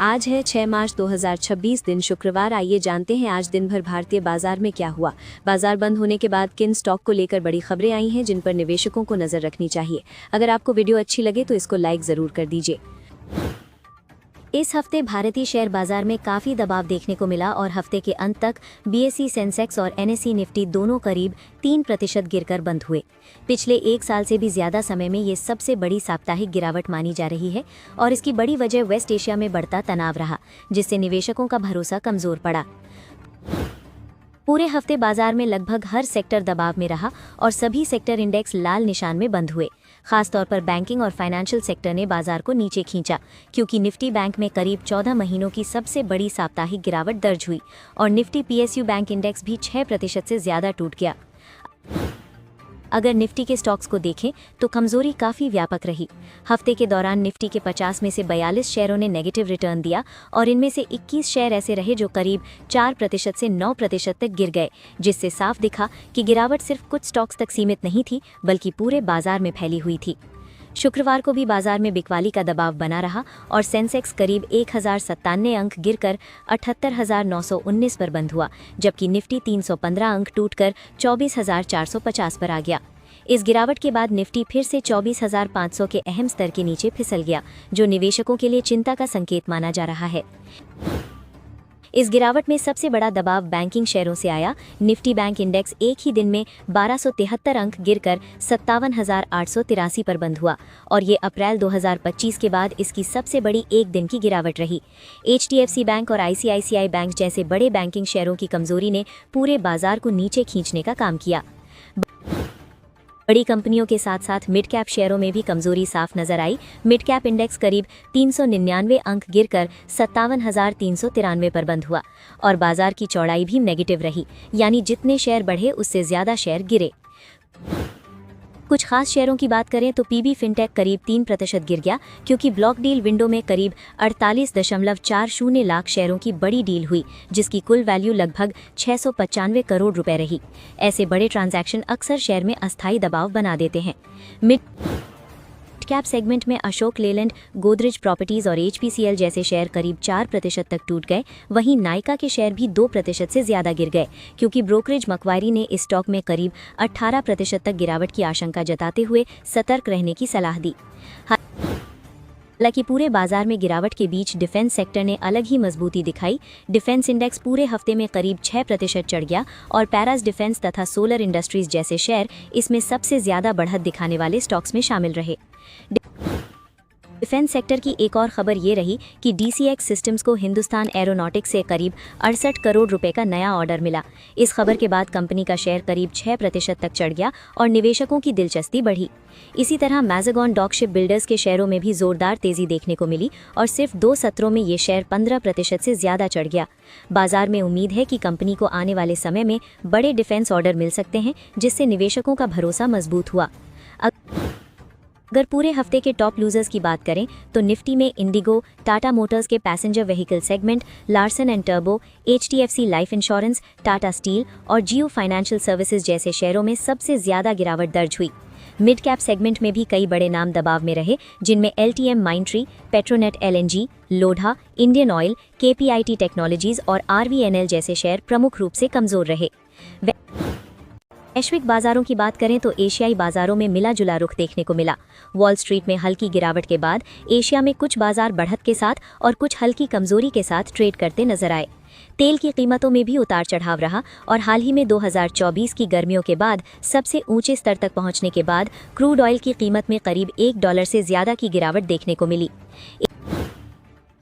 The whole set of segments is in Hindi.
आज है 6 मार्च 2026 दिन शुक्रवार। आइए जानते हैं आज दिन भर भारतीय बाजार में क्या हुआ। बाजार बंद होने के बाद किन स्टॉक को लेकर बड़ी खबरें आई हैं जिन पर निवेशकों को नजर रखनी चाहिए। अगर आपको वीडियो अच्छी लगे तो इसको लाइक जरूर कर दीजिए। इस हफ्ते भारतीय शेयर बाजार में काफ़ी दबाव देखने को मिला और हफ्ते के अंत तक बीएसई सेंसेक्स और एनएसई निफ्टी दोनों करीब 3% गिरकर बंद हुए। पिछले एक साल से भी ज़्यादा समय में ये सबसे बड़ी साप्ताहिक गिरावट मानी जा रही है और इसकी बड़ी वजह वेस्ट एशिया में बढ़ता तनाव रहा, जिससे निवेशकों का भरोसा कमज़ोर पड़ा। पूरे हफ्ते बाजार में लगभग हर सेक्टर दबाव में रहा और सभी सेक्टर इंडेक्स लाल निशान में बंद हुए। खासतौर पर बैंकिंग और फाइनेंशियल सेक्टर ने बाजार को नीचे खींचा, क्योंकि निफ्टी बैंक में करीब 14 महीनों की सबसे बड़ी साप्ताहिक गिरावट दर्ज हुई और निफ्टी पीएसयू बैंक इंडेक्स भी 6% से ज़्यादा टूट गया। अगर निफ्टी के स्टॉक्स को देखें तो कमजोरी काफ़ी व्यापक रही। हफ्ते के दौरान निफ्टी के 50 में से 42 शेयरों ने नेगेटिव रिटर्न दिया और इनमें से 21 शेयर ऐसे रहे जो करीब 4% से 9% तक गिर गए, जिससे साफ दिखा कि गिरावट सिर्फ कुछ स्टॉक्स तक सीमित नहीं थी बल्कि पूरे बाजार में फैली हुई थी। शुक्रवार को भी बाजार में बिकवाली का दबाव बना रहा और सेंसेक्स करीब 1097 अंक गिरकर 78,919 पर बंद हुआ, जबकि निफ्टी 315 अंक टूटकर 24,450 पर आ गया। इस गिरावट के बाद निफ्टी फिर से 24,500 के अहम स्तर के नीचे फिसल गया, जो निवेशकों के लिए चिंता का संकेत माना जा रहा है। इस गिरावट में सबसे बड़ा दबाव बैंकिंग शेयरों से आया। निफ्टी बैंक इंडेक्स एक ही दिन में 1273 अंक गिरकर 57,883 पर बंद हुआ और ये अप्रैल 2025 के बाद इसकी सबसे बड़ी एक दिन की गिरावट रही। एचडीएफसी बैंक और आईसीआईसीआई बैंक जैसे बड़े बैंकिंग शेयरों की कमजोरी ने पूरे बाजार को नीचे खींचने का काम किया। बड़ी कंपनियों के साथ साथ मिड कैप शेयरों में भी कमजोरी साफ नजर आई। मिड कैप इंडेक्स करीब 399 अंक गिरकर 57,393 पर बंद हुआ और बाजार की चौड़ाई भी नेगेटिव रही, यानी जितने शेयर बढ़े उससे ज्यादा शेयर गिरे। कुछ खास शेयरों की बात करें तो पीबी फिनटेक करीब 3% गिर गया, क्योंकि ब्लॉक डील विंडो में करीब 48.40 लाख शेयरों की बड़ी डील हुई, जिसकी कुल वैल्यू लगभग 695 करोड़ रुपए रही। ऐसे बड़े ट्रांजैक्शन अक्सर शेयर में अस्थायी दबाव बना देते हैं। मिड कैप सेगमेंट में अशोक लेलैंड, गोदरेज प्रॉपर्टीज और एचपीसीएल जैसे शेयर करीब 4% तक टूट गए। वहीं नाइका के शेयर भी 2% से ज्यादा गिर गए, क्योंकि ब्रोकरेज मक्वारी ने इस स्टॉक में करीब 18% तक गिरावट की आशंका जताते हुए सतर्क रहने की सलाह दी। हालांकि पूरे बाजार में गिरावट के बीच डिफेंस सेक्टर ने अलग ही मजबूती दिखाई। डिफेंस इंडेक्स पूरे हफ्ते में करीब 6% चढ़ गया और पैरास डिफेंस तथा सोलर इंडस्ट्रीज जैसे शेयर इसमें सबसे ज्यादा बढ़त दिखाने वाले स्टॉक्स में शामिल रहे। डिफेंस सेक्टर की एक और खबर ये रही कि डीसीएक्स सिस्टम्स को हिंदुस्तान एरोनॉटिक्स से करीब 68 करोड़ रुपए का नया ऑर्डर मिला। इस खबर के बाद कंपनी का शेयर करीब 6% तक चढ़ गया और निवेशकों की दिलचस्पी बढ़ी। इसी तरह मैज़ागॉन डॉक शिप बिल्डर्स के शेयरों में भी जोरदार तेजी देखने को मिली और सिर्फ 2 सत्रों में ये शेयर 15% से ज्यादा चढ़ गया। बाजार में उम्मीद है कि कंपनी को आने वाले समय में बड़े डिफेंस ऑर्डर मिल सकते हैं, जिससे निवेशकों का भरोसा मजबूत हुआ। अगर पूरे हफ्ते के टॉप लूजर्स की बात करें तो निफ्टी में इंडिगो, टाटा मोटर्स के passenger vehicle segment, Larsen and turbo, HDFC life insurance, Tata steel और जियो फाइनेंशियल सर्विसेज जैसे शेयरों में सबसे ज्यादा गिरावट दर्ज हुई। मिड कैप सेगमेंट में भी कई बड़े नाम दबाव में रहे, जिनमें LTM माइंट्री, Petronet LNG, Lodha, Indian oil, KPIT technologies और आरवीएनएल जैसे शेयर प्रमुख रूप से कमजोर रहे। वैश्विक बाजारों की बात करें तो एशियाई बाजारों में मिला जुला रुख देखने को मिला। वॉल स्ट्रीट में हल्की गिरावट के बाद एशिया में कुछ बाजार बढ़त के साथ और कुछ हल्की कमजोरी के साथ ट्रेड करते नजर आए। तेल की कीमतों में भी उतार चढ़ाव रहा और हाल ही में 2024 की गर्मियों के बाद सबसे ऊंचे स्तर तक पहुंचने के बाद क्रूड ऑयल की कीमत में करीब $1 से ज्यादा की गिरावट देखने को मिली।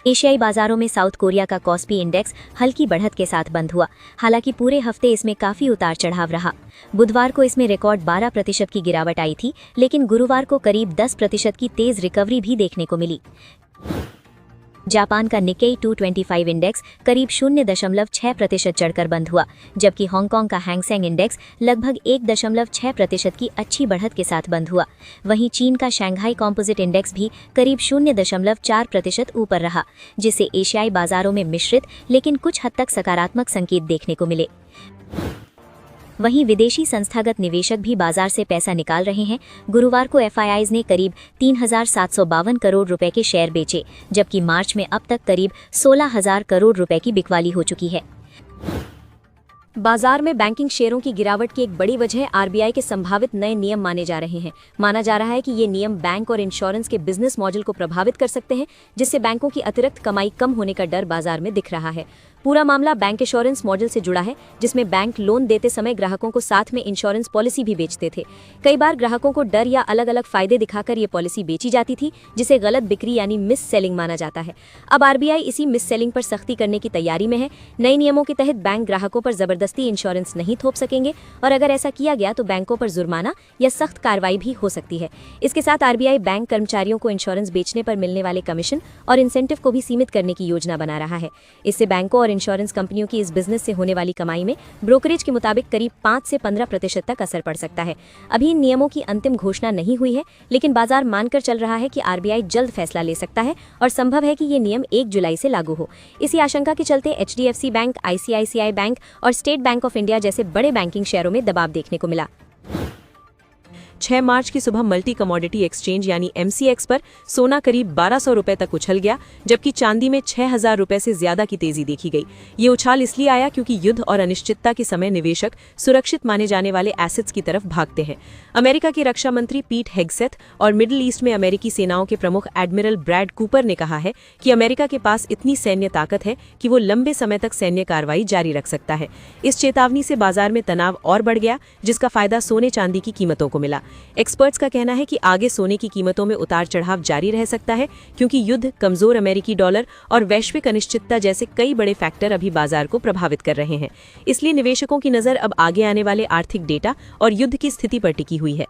एशियाई बाजारों में साउथ कोरिया का कॉस्पी इंडेक्स हल्की बढ़त के साथ बंद हुआ। हालांकि पूरे हफ्ते इसमें काफी उतार चढ़ाव रहा। बुधवार को इसमें रिकॉर्ड 12% की गिरावट आई थी, लेकिन गुरुवार को करीब 10% की तेज रिकवरी भी देखने को मिली। जापान का निक्केई 225 इंडेक्स करीब 0.6% चढ़कर बंद हुआ, जबकि हांगकांग का हैंगसेंग इंडेक्स लगभग 1.6% की अच्छी बढ़त के साथ बंद हुआ। वहीं चीन का शंघाई कॉम्पोजिट इंडेक्स भी करीब 0.4% ऊपर रहा, जिससे एशियाई बाजारों में मिश्रित लेकिन कुछ हद तक सकारात्मक संकेत देखने को मिले। वहीं विदेशी संस्थागत निवेशक भी बाजार से पैसा निकाल रहे हैं। गुरुवार को एफआईआईज ने करीब 3,752 करोड़ रुपए के शेयर बेचे, जबकि मार्च में अब तक करीब 16,000 करोड़ रुपए की बिकवाली हो चुकी है। बाजार में बैंकिंग शेयरों की गिरावट की एक बड़ी वजह आरबीआई के संभावित नए नियम माने जा रहे हैं। माना जा रहा है कि ये नियम बैंक और इंश्योरेंस के बिजनेस मॉडल को प्रभावित कर सकते हैं, जिससे बैंकों की अतिरिक्त कमाई कम होने का डर बाजार में दिख रहा है। पूरा मामला बैंक इंश्योरेंस मॉडल से जुड़ा है, जिसमें बैंक लोन देते समय ग्राहकों को साथ में इंश्योरेंस पॉलिसी भी बेचते थे। कई बार ग्राहकों को डर या अलग अलग फायदे दिखाकर ये पॉलिसी बेची जाती थी, जिसे गलत बिक्री यानी मिस सेलिंग माना जाता है। अब आरबीआई इसी मिस सेलिंग पर सख्ती करने की तैयारी में है। नए नियमों के तहत बैंक ग्राहकों पर जबरदस्ती इंश्योरेंस नहीं थोप सकेंगे, और अगर ऐसा किया गया तो बैंकों पर जुर्माना या सख्त कार्रवाई भी हो सकती है। इसके साथ आरबीआई बैंक कर्मचारियों को इंश्योरेंस बेचने पर मिलने वाले कमीशन और इंसेंटिव को भी सीमित करने की योजना बना रहा है। इससे बैंकों और इंश्योरेंस कंपनियों की इस बिजनेस से होने वाली कमाई में ब्रोकरेज के मुताबिक करीब 5 से 15% तक असर पड़ सकता है। अभी इन नियमों की अंतिम घोषणा नहीं हुई है, लेकिन बाजार मानकर चल रहा है कि आरबीआई जल्द फैसला ले सकता है और संभव है कि ये नियम 1 जुलाई से लागू हो। इसी आशंका के चलते एचडीएफसी बैंक, आईसीआईसीआई बैंक और स्टेट बैंक ऑफ इंडिया जैसे बड़े बैंकिंग शेयरों में दबाव देखने को मिला। 6 मार्च की सुबह मल्टी कमोडिटी एक्सचेंज यानी एमसीएक्स पर सोना करीब 1200 रुपए तक उछल गया, जबकि चांदी में 6000 रुपए से ज्यादा की तेजी देखी गई। ये उछाल इसलिए आया क्योंकि युद्ध और अनिश्चितता के समय निवेशक सुरक्षित माने जाने वाले एसेट्स की तरफ भागते हैं। अमेरिका के रक्षा मंत्री पीट हेग्सेथ और मिडिल ईस्ट में अमेरिकी सेनाओं के प्रमुख एडमिरल ब्रैड कूपर ने कहा है कि अमेरिका के पास इतनी सैन्य ताकत है कि वो लंबे समय तक सैन्य कार्रवाई जारी रख सकता है। इस चेतावनी से बाजार में तनाव और बढ़ गया, जिसका फायदा सोने चांदी की कीमतों को मिला। एक्सपर्ट्स का कहना है कि आगे सोने की कीमतों में उतार चढ़ाव जारी रह सकता है, क्योंकि युद्ध, कमजोर अमेरिकी डॉलर और वैश्विक अनिश्चितता जैसे कई बड़े फैक्टर अभी बाजार को प्रभावित कर रहे हैं। इसलिए निवेशकों की नजर अब आगे आने वाले आर्थिक डेटा और युद्ध की स्थिति पर टिकी हुई है।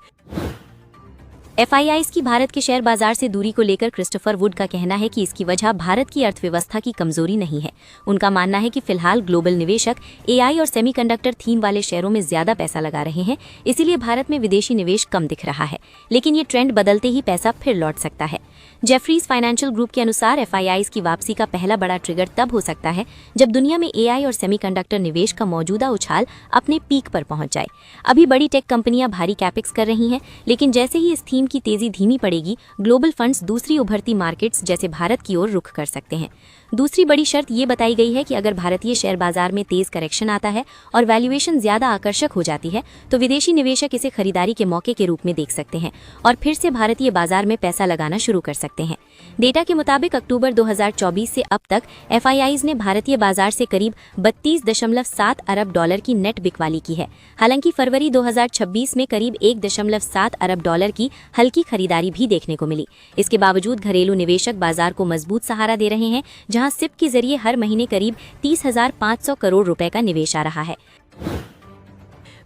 एफआईआईज की भारत के शेयर बाजार से दूरी को लेकर क्रिस्टोफर वुड का कहना है कि इसकी वजह भारत की अर्थव्यवस्था की कमजोरी नहीं है। उनका मानना है कि फिलहाल ग्लोबल निवेशक एआई और सेमीकंडक्टर थीम वाले शेयरों में ज्यादा पैसा लगा रहे हैं, इसीलिए भारत में विदेशी निवेश कम दिख रहा है। लेकिन ये ट्रेंड बदलते ही पैसा फिर लौट सकता है। जेफरीज फाइनेंशियल ग्रुप के अनुसार एफआईआईज की वापसी का पहला बड़ा ट्रिगर तब हो सकता है जब दुनिया में एआई और सेमीकंडक्टर निवेश का मौजूदा उछाल अपने पीक पर पहुंच जाए। अभी बड़ी टेक कंपनियां भारी कैपेक्स कर रही हैं, लेकिन जैसे ही इस थीम की तेजी धीमी पड़ेगी, ग्लोबल फंड्स दूसरी उभरती मार्केट्स जैसे भारत की ओर रुख कर सकते हैं। दूसरी बड़ी शर्त ये बताई गई है कि अगर भारतीय शेयर बाजार में तेज करेक्शन आता है और वैल्यूएशन ज्यादा आकर्षक हो जाती है, तो विदेशी निवेशक इसे खरीदारी के मौके के रूप में देख सकते हैं और फिर से भारतीय बाजार में पैसा लगाना शुरू कर सकते हैं। डेटा के मुताबिक अक्टूबर 2024 से अब तक एफआईआईज ने भारतीय बाजार से करीब 32.7 अरब डॉलर की नेट बिकवाली की है। हालांकि फरवरी 2026 में करीब 1.7 अरब डॉलर की हल्की खरीदारी भी देखने को मिली। इसके बावजूद घरेलू निवेशक बाजार को मजबूत सहारा दे रहे हैं, जहां सिप के जरिए हर महीने करीब 30,500 करोड़ रुपए का निवेश आ रहा है।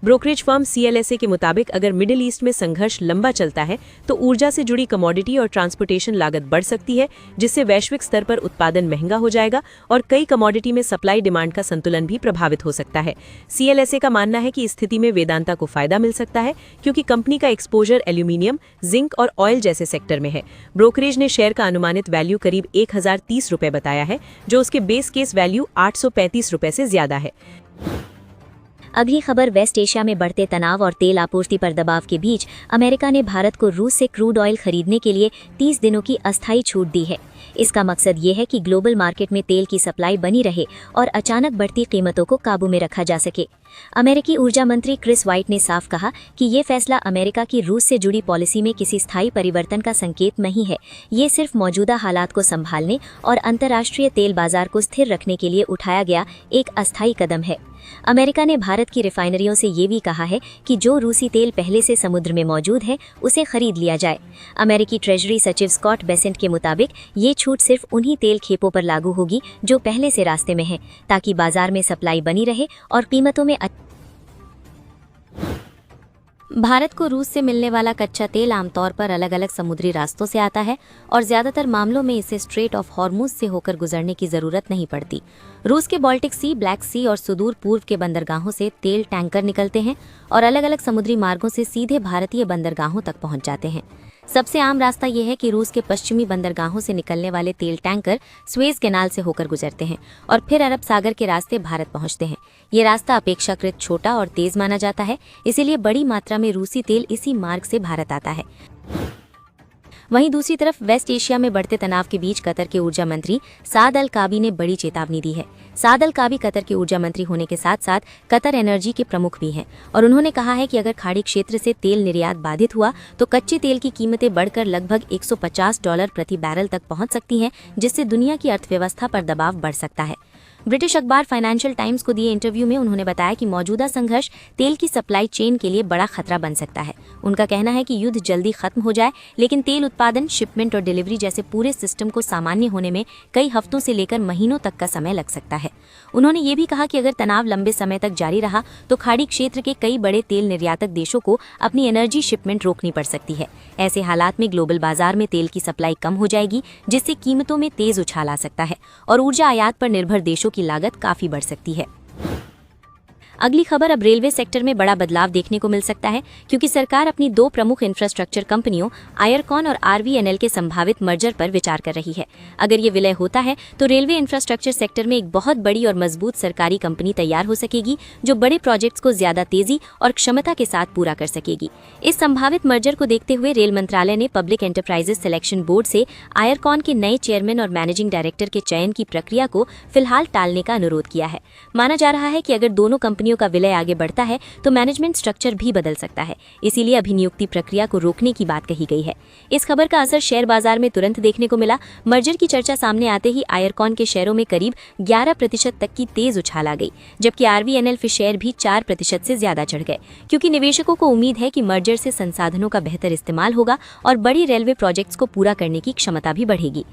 ब्रोकरेज फर्म सीएलएसए के मुताबिक अगर मिडिल ईस्ट में संघर्ष लंबा चलता है तो ऊर्जा से जुड़ी कमोडिटी और ट्रांसपोर्टेशन लागत बढ़ सकती है, जिससे वैश्विक स्तर पर उत्पादन महंगा हो जाएगा और कई कमोडिटी में सप्लाई डिमांड का संतुलन भी प्रभावित हो सकता है। सीएलएसए का मानना है कि इस स्थिति में वेदांता को फायदा मिल सकता है, क्योंकि कंपनी का एक्सपोजर एल्यूमिनियम, जिंक और ऑयल जैसे सेक्टर में है। ब्रोकरेज ने शेयर का अनुमानित वैल्यू करीब 1030 रुपए बताया है, जो उसके बेस केस वैल्यू 835 रुपए से ज्यादा है। अगली खबर वेस्ट एशिया में बढ़ते तनाव और तेल आपूर्ति पर दबाव के बीच अमेरिका ने भारत को रूस से क्रूड ऑयल खरीदने के लिए 30 दिनों की अस्थायी छूट दी है। इसका मकसद ये है कि ग्लोबल मार्केट में तेल की सप्लाई बनी रहे और अचानक बढ़ती कीमतों को काबू में रखा जा सके। अमेरिकी ऊर्जा मंत्री क्रिस वाइट ने साफ कहा कि ये फैसला अमेरिका की रूस से जुड़ी पॉलिसी में किसी स्थायी परिवर्तन का संकेत नहीं है। ये सिर्फ मौजूदा हालात को संभालने और अंतर्राष्ट्रीय तेल बाजार को स्थिर रखने के लिए उठाया गया एक अस्थायी कदम है। अमेरिका ने भारत की रिफाइनरियों से ये भी कहा है कि जो रूसी तेल पहले से समुद्र में मौजूद है उसे खरीद लिया जाए। अमेरिकी ट्रेजरी सचिव स्कॉट बेसेंट के मुताबिक ये छूट सिर्फ उन्हीं तेल खेपों पर लागू होगी जो पहले से रास्ते में हैं, ताकि बाजार में सप्लाई बनी रहे और कीमतों में भारत को रूस से मिलने वाला कच्चा तेल आमतौर पर अलग अलग समुद्री रास्तों से आता है और ज़्यादातर मामलों में इसे स्ट्रेट ऑफ हॉर्मुज से होकर गुजरने की ज़रूरत नहीं पड़ती। रूस के बाल्टिक सी, ब्लैक सी और सुदूर पूर्व के बंदरगाहों से तेल टैंकर निकलते हैं और अलग अलग समुद्री मार्गों से सीधे भारतीय बंदरगाहों तक पहुंच जाते हैं। सबसे आम रास्ता यह है कि रूस के पश्चिमी बंदरगाहों से निकलने वाले तेल टैंकर स्वेज कैनाल से होकर गुजरते हैं और फिर अरब सागर के रास्ते भारत पहुंचते हैं। ये रास्ता अपेक्षाकृत छोटा और तेज माना जाता है, इसीलिए बड़ी मात्रा में रूसी तेल इसी मार्ग से भारत आता है। वहीं दूसरी तरफ वेस्ट एशिया में बढ़ते तनाव के बीच कतर के ऊर्जा मंत्री साद अल काबी ने बड़ी चेतावनी दी है। साद अल काबी कतर के ऊर्जा मंत्री होने के साथ साथ कतर एनर्जी के प्रमुख भी हैं और उन्होंने कहा है कि अगर खाड़ी क्षेत्र से तेल निर्यात बाधित हुआ तो कच्चे तेल की कीमतें बढ़कर लगभग $150 प्रति बैरल तक पहुंच सकती हैं, जिससे दुनिया की अर्थव्यवस्था पर दबाव बढ़ सकता है। ब्रिटिश अखबार फाइनेंशियल टाइम्स को दिए इंटरव्यू में उन्होंने बताया कि मौजूदा संघर्ष तेल की सप्लाई चेन के लिए बड़ा खतरा बन सकता है। उनका कहना है कि युद्ध जल्दी खत्म हो जाए, लेकिन तेल उत्पादन, शिपमेंट और डिलीवरी जैसे पूरे सिस्टम को सामान्य होने में कई हफ्तों से लेकर महीनों तक का समय लग सकता है। उन्होंने ये भी कहा कि अगर तनाव लंबे समय तक जारी रहा तो खाड़ी क्षेत्र के कई बड़े तेल निर्यातक देशों को अपनी एनर्जी शिपमेंट रोकनी पड़ सकती है। ऐसे हालात में ग्लोबल बाजार में तेल की सप्लाई कम हो जाएगी, जिससे कीमतों में तेज उछाल आ सकता है और ऊर्जा आयात पर निर्भर देशों की लागत काफी बढ़ सकती है। अगली खबर, अब रेलवे सेक्टर में बड़ा बदलाव देखने को मिल सकता है, क्योंकि सरकार अपनी दो प्रमुख इंफ्रास्ट्रक्चर कंपनियों आयरकॉन और आरवीएनएल के संभावित मर्जर पर विचार कर रही है। अगर ये विलय होता है तो रेलवे इंफ्रास्ट्रक्चर सेक्टर में एक बहुत बड़ी और मजबूत सरकारी कंपनी तैयार हो सकेगी, जो बड़े प्रोजेक्ट्स को ज्यादा तेजी और क्षमता के साथ पूरा कर सकेगी। इस संभावित मर्जर को देखते हुए रेल मंत्रालय ने पब्लिक एंटरप्राइजेस सिलेक्शन बोर्ड से आयरकॉन के नए चेयरमैन और मैनेजिंग डायरेक्टर के चयन की प्रक्रिया को फिलहाल टालने का अनुरोध किया है। माना जा रहा है कि अगर दोनों कंपनियों का विलय आगे बढ़ता है तो मैनेजमेंट स्ट्रक्चर भी बदल सकता है, इसीलिए अभिनियुक्ति प्रक्रिया को रोकने की बात कही गई है। इस खबर का असर शेयर बाजार में तुरंत देखने को मिला। मर्जर की चर्चा सामने आते ही आयरकॉन के शेयरों में करीब 11% तक की तेज उछाल आ गई, जबकि आरवीएनएल के शेयर भी 4% से ज्यादा चढ़ गए, क्योंकि निवेशकों को उम्मीद है कि मर्जर से संसाधनों का बेहतर इस्तेमाल होगा और बड़ी रेलवे प्रोजेक्ट्स को पूरा करने की क्षमता भी बढ़ेगी।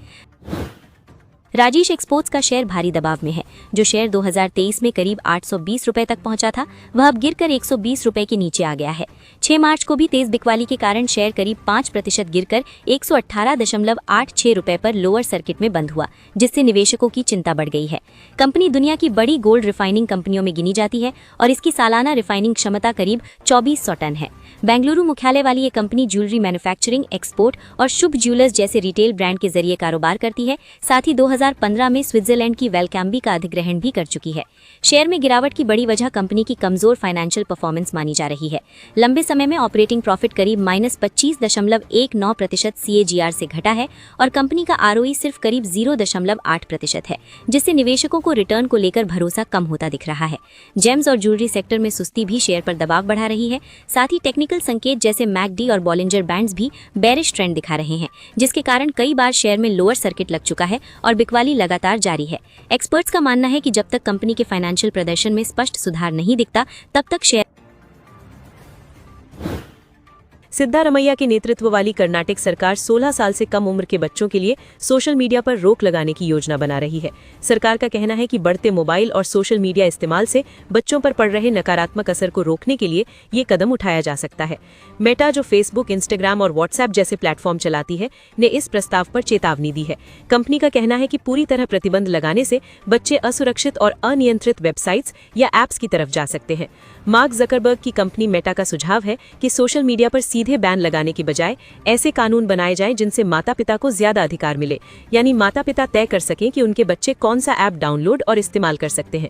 राजेश एक्सपोर्ट्स का शेयर भारी दबाव में है। जो शेयर 2023 में करीब 820 रुपए तक पहुंचा था, वह अब गिरकर 120 रुपए के नीचे आ गया है। 6 मार्च को भी तेज बिकवाली के कारण शेयर करीब 5% गिरकर 118.86 रुपए पर लोअर सर्किट में बंद हुआ, जिससे निवेशकों की चिंता बढ़ गई है। कंपनी दुनिया की बड़ी गोल्ड रिफाइनिंग कंपनियों में गिनी जाती है और इसकी सालाना रिफाइनिंग क्षमता करीब 2400 टन है। बेंगलुरु मुख्यालय वाली ये कंपनी ज्वेलरी मैन्युफैक्चरिंग, एक्सपोर्ट और शुभ ज्वेलर्स जैसे रिटेल ब्रांड के जरिए कारोबार करती है। साथ ही 2015 में स्विट्जरलैंड की वेलकैम्बी का अधिग्रहण भी कर चुकी है। शेयर में गिरावट की बड़ी वजह कंपनी की कमजोर फाइनेंशियल परफॉर्मेंस मानी जा रही है। लंबे समय में ऑपरेटिंग प्रॉफिट करीब -25.19% CAGR से घटा है और कंपनी का ROE सिर्फ करीब 0.8% है, जिससे निवेशकों को रिटर्न को लेकर भरोसा कम होता दिख रहा है। जेम्स और ज्वेलरी सेक्टर में सुस्ती भी शेयर पर दबाव बढ़ा रही है। साथ ही टेक्निकल संकेत जैसे मैकडी और बॉलिंजर बैंड्स भी बेरिश ट्रेंड दिखा रहे हैं, जिसके कारण कई बार शेयर में लोअर सर्किट लग चुका है और बिकवाली लगातार जारी है। एक्सपर्ट्स का मानना है कि जब तक कंपनी के फाइनेंशियल प्रदर्शन में स्पष्ट सुधार नहीं दिखता, तब तक शेयर। सिद्धारमैया के नेतृत्व वाली कर्नाटक सरकार 16 साल से कम उम्र के बच्चों के लिए सोशल मीडिया पर रोक लगाने की योजना बना रही है। सरकार का कहना है कि बढ़ते मोबाइल और सोशल मीडिया इस्तेमाल से बच्चों पर पड़ रहे नकारात्मक असर को रोकने के लिए ये कदम उठाया जा सकता है। मेटा, जो फेसबुक, इंस्टाग्राम और व्हाट्सएप जैसे प्लेटफॉर्म चलाती है, ने इस प्रस्ताव पर चेतावनी दी है। कंपनी का कहना है कि पूरी तरह प्रतिबंध लगाने से बच्चे असुरक्षित और अनियंत्रित वेबसाइट्स या ऐप्स की तरफ जा सकते हैं। मार्क जकरबर्ग की कंपनी मेटा का सुझाव है कि सोशल मीडिया पर सीधे बैन लगाने की बजाय ऐसे कानून बनाए जाएं जिनसे माता-पिता को ज्यादा अधिकार मिले, यानी माता-पिता तय कर सकें कि उनके बच्चे कौन सा ऐप डाउनलोड और इस्तेमाल कर सकते हैं।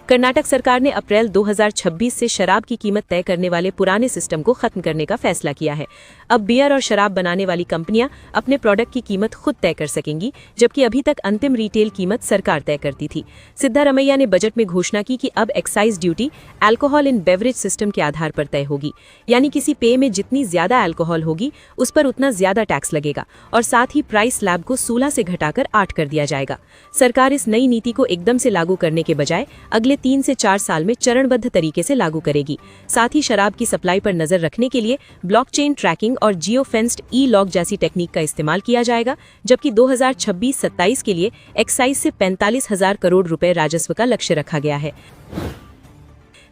कर्नाटक सरकार ने अप्रैल 2026 से शराब की कीमत तय करने वाले पुराने सिस्टम को खत्म करने का फैसला किया है। अब बियर और शराब बनाने वाली कंपनियां अपने प्रोडक्ट की कीमत खुद तय कर सकेंगी, जबकि अभी तक अंतिम रिटेल कीमत सरकार तय करती थी। सिद्धारमैया ने बजट में घोषणा की कि अब एक्साइज ड्यूटी अल्कोहल इन बेवरेज सिस्टम के आधार पर तय होगी, यानी किसी पेय में जितनी ज्यादा अल्कोहल होगी उस पर उतना ज्यादा टैक्स लगेगा और साथ ही प्राइस स्लैब को 16 से घटाकर 8 कर दिया जाएगा। सरकार इस नई नीति को एकदम से लागू करने के बजाय अगले 3 से 4 साल में चरणबद्ध तरीके से लागू करेगी। साथ ही शराब की सप्लाई पर नजर रखने के लिए ब्लॉकचेन ट्रैकिंग और जियो फेंस्ड ई-लॉक जैसी टेक्निक का इस्तेमाल किया जाएगा, जबकि 2026-27 के लिए एक्साइज से 45,000 करोड़ रुपए राजस्व का लक्ष्य रखा गया है।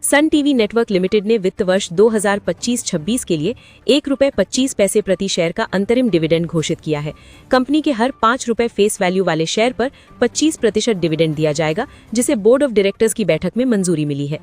सन टीवी नेटवर्क लिमिटेड ने वित्त वर्ष 2025-26 के लिए ₹1.25 प्रति शेयर का अंतरिम डिविडेंड घोषित किया है। कंपनी के हर ₹5 फेस वैल्यू वाले शेयर पर 25% डिविडेंड दिया जाएगा, जिसे बोर्ड ऑफ डायरेक्टर्स की बैठक में मंजूरी मिली है।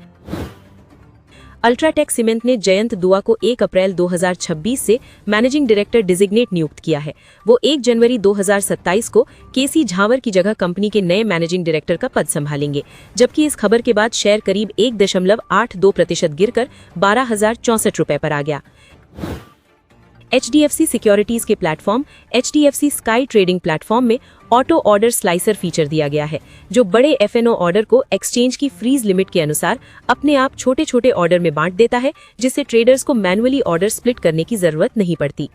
अल्ट्राटेक सीमेंट ने जयंत दुआ को 1 अप्रैल 2026 से मैनेजिंग डायरेक्टर डिजिग्नेट नियुक्त किया है। वो 1 जनवरी 2027 को केसी झावर की जगह कंपनी के नए मैनेजिंग डायरेक्टर का पद संभालेंगे, जबकि इस खबर के बाद शेयर करीब 1.82% गिरकर 12,064 रुपए पर आ गया। HDFC सिक्योरिटीज के platform HDFC sky trading platform में ऑटो ऑर्डर स्लाइसर फीचर दिया गया है, जो बड़े F&O ऑर्डर को एक्सचेंज की फ्रीज लिमिट के अनुसार अपने आप छोटे छोटे ऑर्डर में बांट देता है, जिससे ट्रेडर्स को मैनुअली ऑर्डर स्प्लिट करने की जरूरत नहीं पड़ती।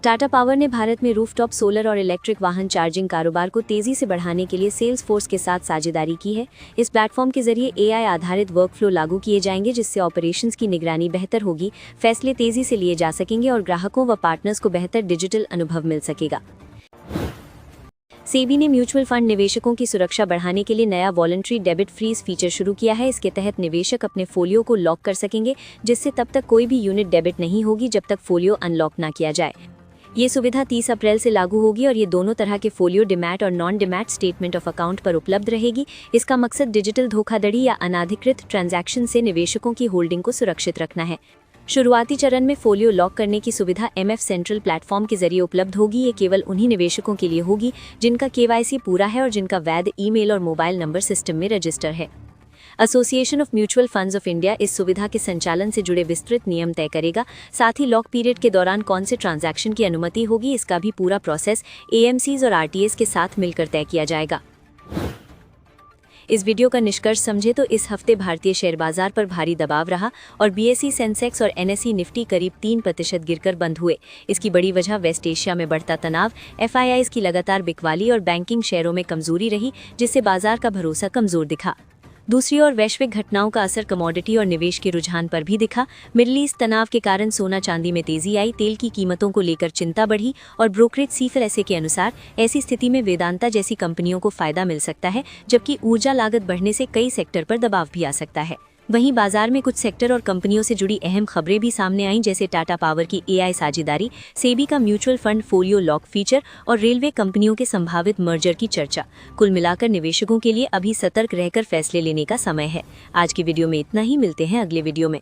टाटा पावर ने भारत में रूफटॉप सोलर और इलेक्ट्रिक वाहन चार्जिंग कारोबार को तेजी से बढ़ाने के लिए सेल्स फोर्स के साथ साझेदारी की है। इस प्लेटफॉर्म के जरिए AI आधारित वर्कफ्लो लागू किए जाएंगे, जिससे ऑपरेशंस की निगरानी बेहतर होगी, फैसले तेजी से लिए जा सकेंगे और ग्राहकों व पार्टनर्स को बेहतर डिजिटल अनुभव मिल सकेगा। सेबी ने म्यूचुअल फंड निवेशकों की सुरक्षा बढ़ाने के लिए नया वॉलंटरी डेबिट फ्रीज फीचर शुरू किया है। इसके तहत निवेशक अपने फोलियो को लॉक कर सकेंगे, जिससे तब तक कोई भी यूनिट डेबिट नहीं होगी जब तक फोलियो अनलॉक ना किया जाए। ये सुविधा 30 अप्रैल से लागू होगी और ये दोनों तरह के फोलियो डिमैट और non demat statement of account पर उपलब्ध रहेगी। इसका मकसद डिजिटल धोखाधड़ी या अनाधिकृत ट्रांजैक्शन से निवेशकों की होल्डिंग को सुरक्षित रखना है। शुरुआती चरण में फोलियो लॉक करने की सुविधा MF सेंट्रल प्लेटफॉर्म के जरिए उपलब्ध होगी। ये केवल उन्हीं निवेशकों के लिए होगी जिनका KYC पूरा है और जिनका वैध ईमेल और मोबाइल नंबर सिस्टम में रजिस्टर है। Association of mutual funds of India इस सुविधा के संचालन से जुड़े विस्तृत नियम तय करेगा। साथ ही लॉक पीरियड के दौरान कौन से ट्रांजैक्शन की अनुमति होगी, इसका भी पूरा प्रोसेस AMCs और RTAs के साथ मिलकर तय किया जाएगा। इस वीडियो का निष्कर्ष समझे तो इस हफ्ते भारतीय शेयर बाजार पर भारी दबाव रहा और BSE सेंसेक्स और NSE निफ्टी करीब 3% गिरकर बंद हुए। इसकी बड़ी वजह वेस्ट एशिया में बढ़ता तनाव, FIIs की लगातार बिकवाली और बैंकिंग शेयरों में कमजोरी रही, जिससे बाजार का भरोसा कमजोर दिखा। दूसरी ओर वैश्विक घटनाओं का असर कमोडिटी और निवेश के रुझान पर भी दिखा। मिडल ईस्ट तनाव के कारण सोना चांदी में तेजी आई, तेल की कीमतों को लेकर चिंता बढ़ी और ब्रोकरेज C-FRSA के अनुसार ऐसी स्थिति में वेदांता जैसी कंपनियों को फायदा मिल सकता है, जबकि ऊर्जा लागत बढ़ने से कई सेक्टर पर दबाव भी आ सकता है। वहीं बाजार में कुछ सेक्टर और कंपनियों से जुड़ी अहम खबरें भी सामने आईं, जैसे टाटा पावर की AI साझेदारी, सेबी का mutual fund folio lock feature और रेलवे कंपनियों के संभावित मर्जर की चर्चा। कुल मिलाकर निवेशकों के लिए अभी सतर्क रहकर फैसले लेने का समय है। आज की वीडियो में इतना ही, मिलते हैं अगले वीडियो में।